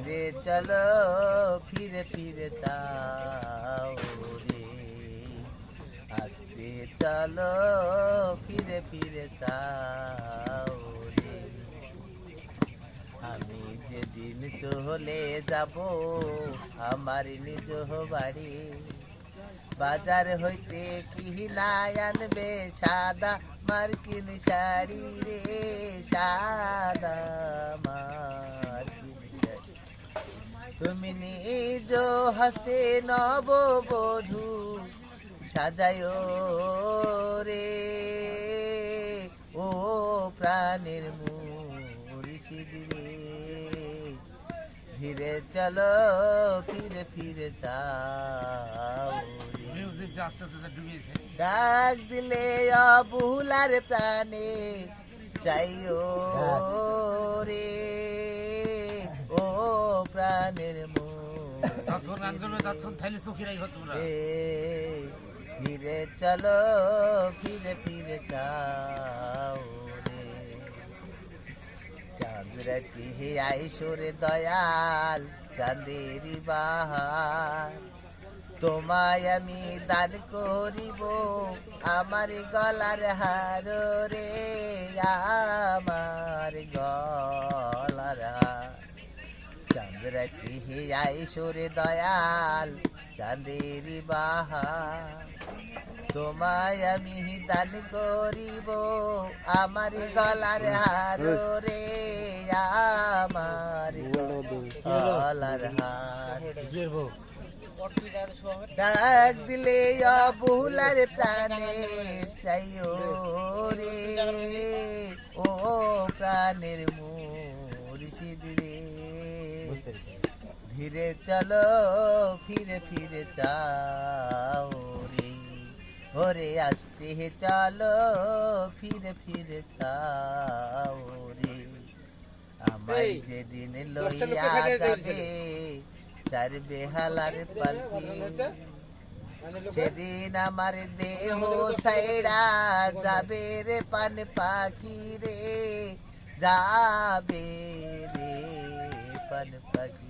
ফিরে চলো ফিরে ফিরে যাও রে আসতে চলো ফিরে ফিরে যাও রে আমি যেদিন চলে যাব আমার নিজ বাড়ি বাজার হইতে কি না আনবে সাদা মার্কিন শাড়ি রে সাদা মার্কিন শাড়ি তুমি নিজ হস্তে নববধূ সাজায় রে ও প্রাণের মুর্শিদ রে ধীরে চলো ফিরে ফিরে যাও ডাক দিলে অবহুলার প্রাণে চাইও রে ও প্রাণের ধীরে চলো ফিরে ফিরে যাও রে চাঁদ রাতি হে আইসরে দয়াল চাঁদেরি বাহার তোমায় আমি দান করিব আমার গলার হার রে আমার গলার হার চাঁদ রাতি হে আইসরে দয়াল চাঁদেরি বাহার তোমায় আমি দান করিব আমার গলার হার রে আমার গলার হার ডাক দিলে অবহুলার প্রাণে চাইও রে ও প্রাণের মুর্শিদ রে ধীরে চলো ফিরে ফিরে যাও রে ওরে আসতে চলো ফিরে ফিরে যাও রে আমায় যেদিন লইয়া যাবে চার বেহালার পালকি সেদিন আমার দেহ সাইড়া যাবে রে পান পাখি রে যাবে রে পান পাখি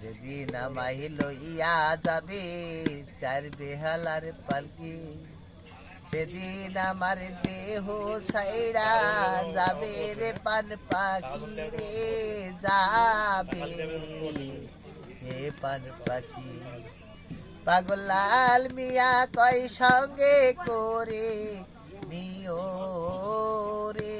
যেদিন আমায় লইয়া যাবে চার বেহালার পালকি সেদিন আমার দেহ সাইড়া যাবে রে পান পাখি রে যাবে হে পান পাখি পাগলাল মিয়া কয় সঙ্গে করে নিও রে